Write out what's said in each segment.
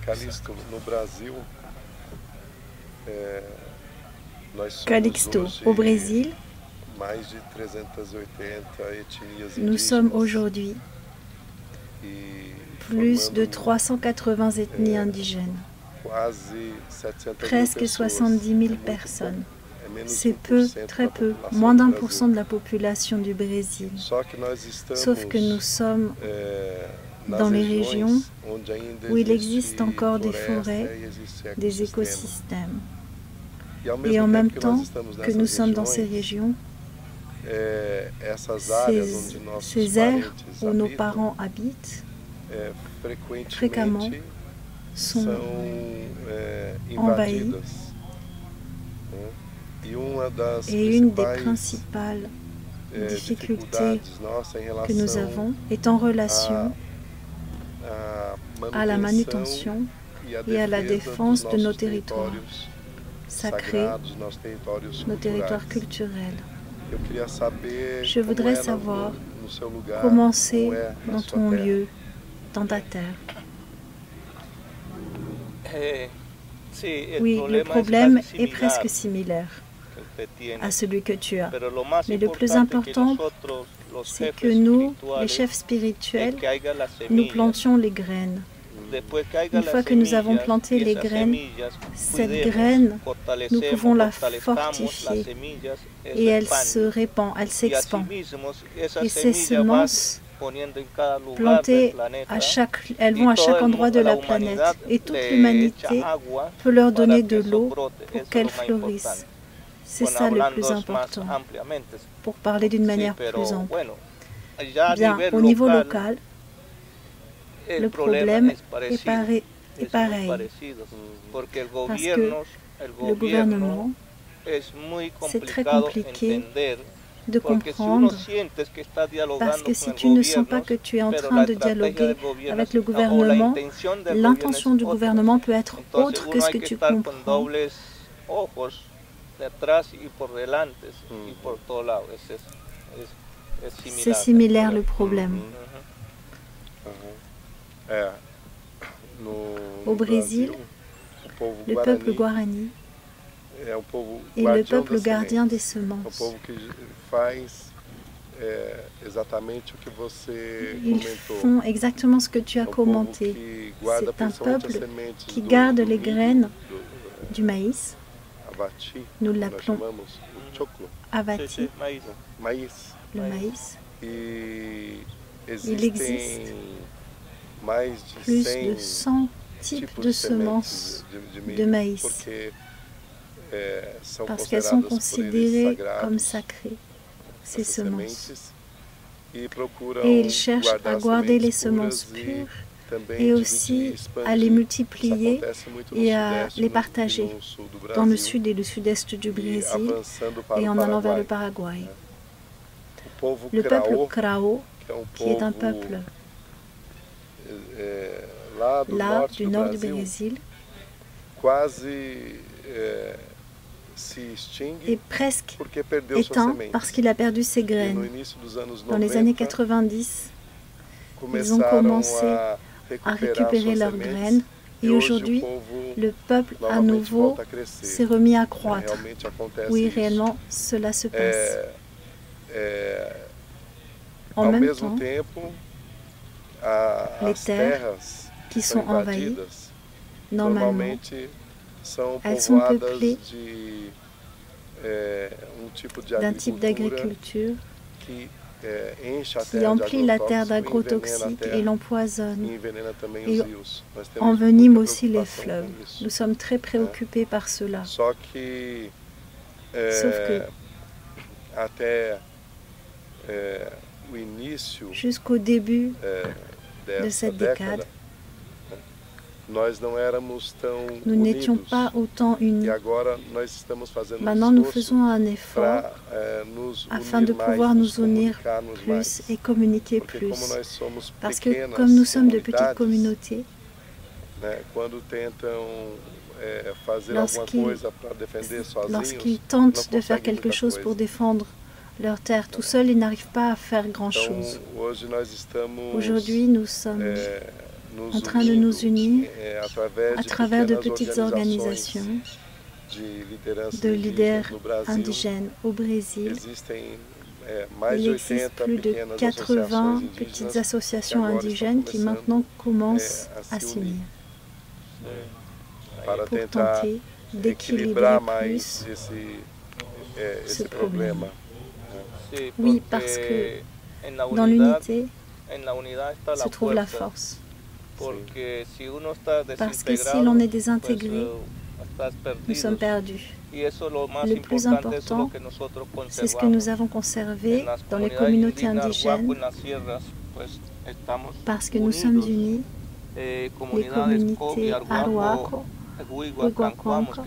Calixto, no Brasil, Calixto, au Brésil, nous sommes aujourd'hui plus de 380 ethnies indigènes, presque 70 000 personnes. C'est peu, très peu, moins d'1% de la population du Brésil. Sauf que nous sommes dans les régions où il existe encore des forêts, des écosystèmes. Et en même temps que nous sommes dans ces régions, ces aires où nos parents habitent fréquemment sont envahis. Et une des principales difficultés que nous avons est en relation à la manutention et à la défense de nos territoires sacrés, nos territoires culturels. Je voudrais savoir comment c'est dans ton lieu, dans ta terre. Oui, le problème est presque similaire à celui que tu as. Mais le plus important, c'est que nous, les chefs spirituels, nous plantions les graines. Une fois que nous avons planté les graines, cette graine, nous pouvons la fortifier et elle se répand, elle s'expand. Et ces semences plantées, elles vont à chaque endroit de la planète et toute l'humanité peut leur donner de l'eau pour qu'elles fleurissent. C'est ça le plus important, pour parler d'une manière plus ample. Bien, au niveau local, le problème est pareil, parce que le gouvernement, c'est très compliqué de comprendre, parce que si tu ne sens pas que tu es en train de dialoguer avec le gouvernement, l'intention du gouvernement peut être autre que ce que tu comprends. C'est similaire le problème. Au Brésil, le peuple Guarani est le peuple gardien des semences. Ils font exactement ce que tu as commenté. C'est un peuple qui garde les graines du maïs. Nous l'appelons avati, le maïs. Il existe plus de 100 types de semences de maïs parce qu'elles sont considérées comme sacrées, ces semences. Et ils cherchent à garder les semences pures et aussi à les multiplier et à les partager dans le sud et le sud-est du Brésil et en allant vers le Paraguay. Le peuple Krao, qui est un peuple là du nord du Brésil, est presque éteint parce qu'il a perdu ses graines. Dans les années 90, ils ont commencé à récupérer leurs graines et aujourd'hui, le peuple à nouveau s'est remis à croître. Oui, réellement, cela se passe. En même temps, les terres qui sont envahies, normalement, elles sont peuplées d'un type d'agriculture qui emplit la terre d'agrotoxiques et l'empoisonne et envenime aussi les fleuves. Nous sommes très préoccupés par cela. Sauf que jusqu'au début de cette décade, nous n'étions pas autant unis. Maintenant, nous faisons un effort afin de pouvoir nous unir plus et communiquer plus. Parce que comme nous sommes de petites communautés, lorsqu'ils tentent de faire quelque chose pour défendre leur terre tout seuls, ils n'arrivent pas à faire grand-chose. Aujourd'hui, nous sommes en train de nous unir à travers de petites organisations de leaders indigènes au Brésil. Il existe plus de 80 petites associations indigènes qui maintenant commencent à s'unir pour tenter d'équilibrer plus ce problème. Oui, parce que dans l'unité se trouve la force. Parce que si l'on est désintégré, nous sommes perdus. Le plus important, c'est ce que nous avons conservé dans les communautés indigènes, parce que nous sommes unis, les communautés Arhuaco, Huehuacuanco,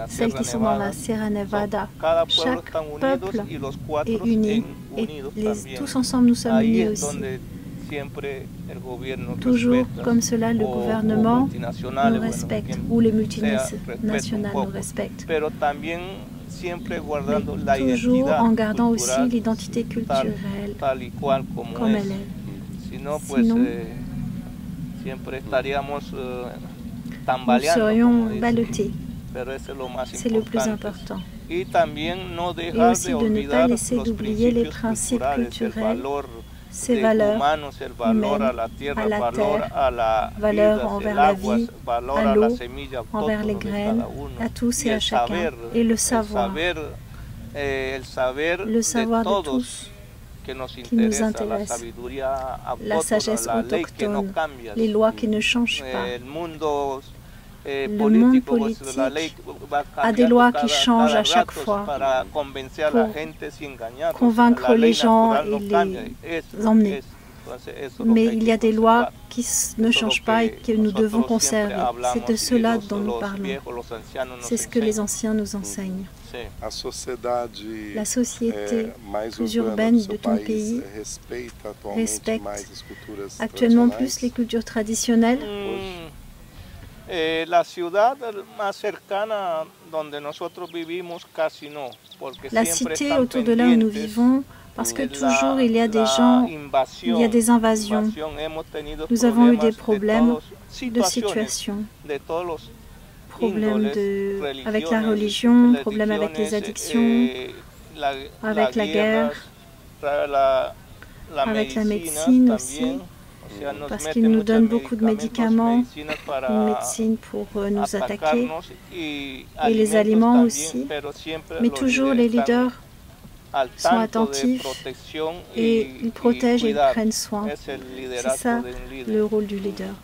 celles qui sont dans la Sierra Nevada. Chaque peuple est uni et tous ensemble nous sommes unis aussi. Toujours comme cela, le gouvernement nous respecte ou les multinationales nous respectent. Mais toujours en gardant aussi l'identité culturelle comme elle est. Sinon, nous serions ballottés. C'est le plus important. Et aussi de ne pas laisser d'oublier les principes culturels, ces valeurs humaines, à la terre, valeurs envers la vie, à l'eau, envers les graines, à tous et à chacun. Et le savoir de tous qui nous intéresse, la sagesse autochtone, les lois qui ne changent pas. Le monde politique a des lois qui changent à chaque fois pour convaincre les gens et les emmener. Mais il y a des lois qui ne changent pas et que nous devons conserver. C'est de cela dont nous parlons. C'est ce que les anciens nous enseignent. La société plus urbaine de ton pays respecte actuellement plus les cultures traditionnelles. La cité autour de là où nous vivons, parce que toujours il y a des gens, il y a des invasions. Nous avons eu des problèmes de situation, problèmes avec la religion, problèmes avec les addictions, avec la guerre, avec la médecine aussi. Parce qu'ils nous donnent beaucoup de médicaments, une médecine pour nous attaquer, et les aliments aussi. Mais toujours les leaders sont attentifs et ils protègent et ils prennent soin. C'est ça le rôle du leader.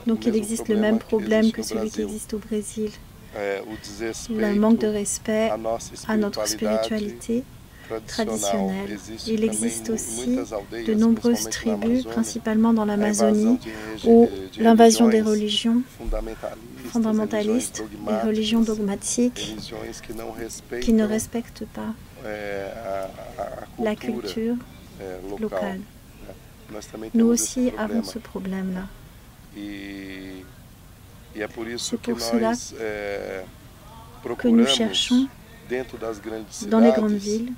Donc il existe le même problème que celui qui existe au Brésil. Le manque de respect à notre spiritualité traditionnelle. Il existe aussi de nombreuses tribus, principalement dans l'Amazonie, où l'invasion des religions fondamentalistes, des religions dogmatiques qui ne respectent pas la culture locale. Nous aussi avons ce problème-là. C'est pour cela que nous cherchons dans les grandes villes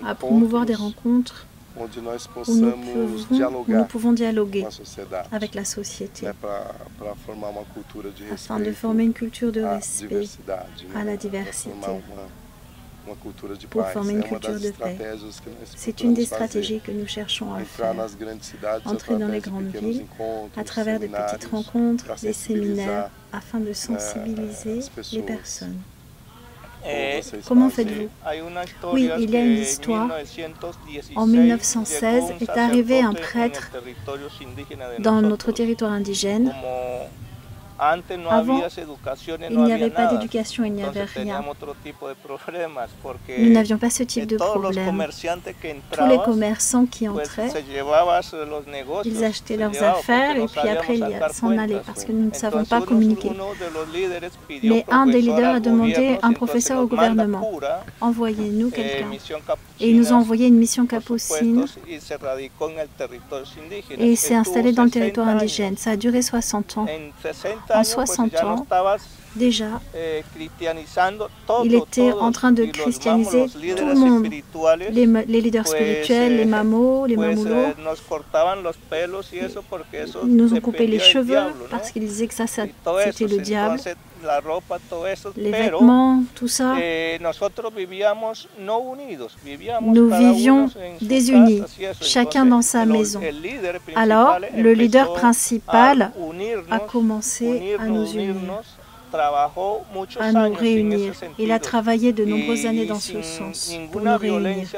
à promouvoir des rencontres où nous pouvons dialoguer avec la société afin de former une culture de respect à la diversité, pour former une culture de paix. C'est une des stratégies que nous cherchons à faire. Entrer dans les grandes villes à travers de petites rencontres, des séminaires, afin de sensibiliser les personnes. Comment faites-vous? Oui, il y a une histoire. En 1916 est arrivé un prêtre dans notre territoire indigène. Avant, il n'y avait pas d'éducation, il n'y avait rien. Nous n'avions pas ce type de problème. Tous les commerçants qui entraient, ils achetaient leurs affaires et puis après ils s'en allaient parce que nous ne savons pas communiquer. Mais un des leaders a demandé un professeur au gouvernement, envoyez-nous quelqu'un. Et il nous a envoyé une mission capucine et il s'est installé dans le territoire indigène. Ça a duré 60 ans. En 60 ans, déjà, il était en train de christianiser tout le monde, les leaders spirituels, les mamoulos. Ils nous ont coupé les cheveux parce qu'ils disaient que ça c'était le diable. Les vêtements, tout ça. Nous vivions désunis, chacun dans sa maison. Alors, le leader principal a commencé à nous unir, à nous réunir. Il a travaillé de nombreuses années dans ce sens, pour nous réunir.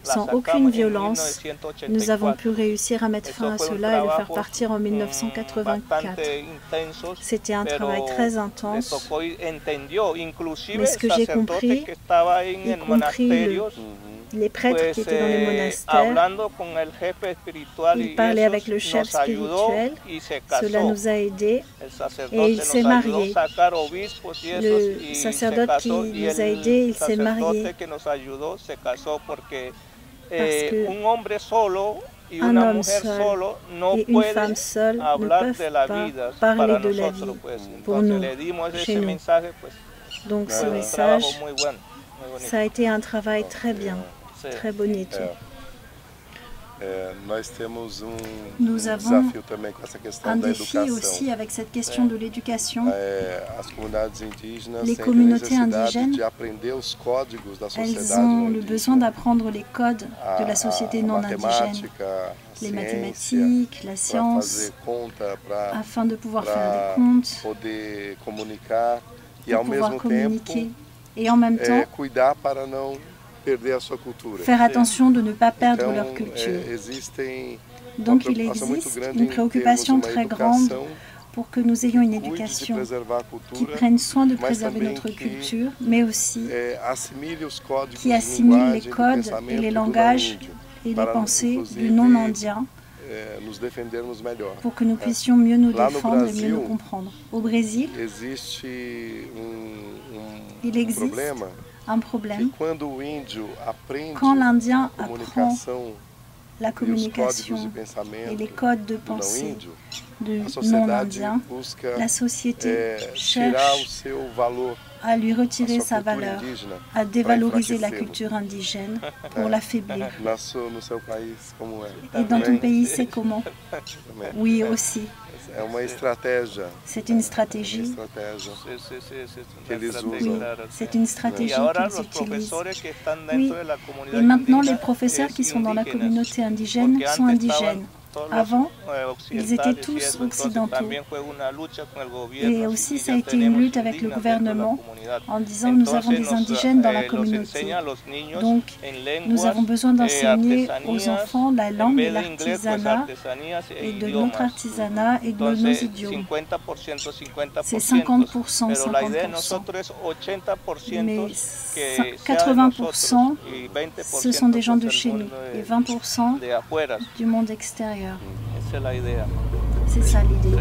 Sans aucune violence, nous avons pu réussir à mettre fin à cela et le faire partir en 1984. C'était un travail très intense, mais ce que j'ai compris, y compris les prêtres qui étaient dans les monastères, il parlait avec le chef spirituel, cela nous a aidés et il s'est marié. Le sacerdote qui nous a aidés, il s'est marié. Parce qu'un homme seul et une femme seule ne peuvent pas parler de la vie pour nous, chez nous. Donc ce message, ça a été un travail très bien, très bonito. Nous avons un défi aussi avec cette question de l'éducation. Les communautés indigènes, elles ont le besoin d'apprendre les codes de la société non indigène, les mathématiques, la science, afin de pouvoir faire des comptes, pour pouvoir communiquer et en même temps faire attention de ne pas perdre leur culture. Donc il existe une préoccupation très grande pour que nous ayons une éducation qui prenne soin de préserver notre culture, mais aussi qui assimile les codes et les langages et les pensées du non-indien pour que nous puissions mieux nous défendre et mieux nous comprendre. Au Brésil, il existe un problème. Quand l'Indien apprend la communication et les codes de pensée de non-indiens, la société cherche à lui retirer sa valeur, à dévaloriser la culture indigène pour l'affaiblir. Et dans ton pays, c'est comment? Oui, aussi. C'est une stratégie. Oui, c'est une stratégie qu'ils utilisent. Oui, et maintenant les professeurs qui sont dans la communauté indigène sont indigènes. Avant, ils étaient tous occidentaux. Et aussi, ça a été une lutte avec le gouvernement en disant nous avons des indigènes dans la communauté. Donc, nous avons besoin d'enseigner aux enfants la langue et l'artisanat et de notre artisanat et de nos idiomes. C'est 50%, 50%. Mais 80%, ce sont des gens de chez nous et 20% du monde extérieur. C'est ça l'idée.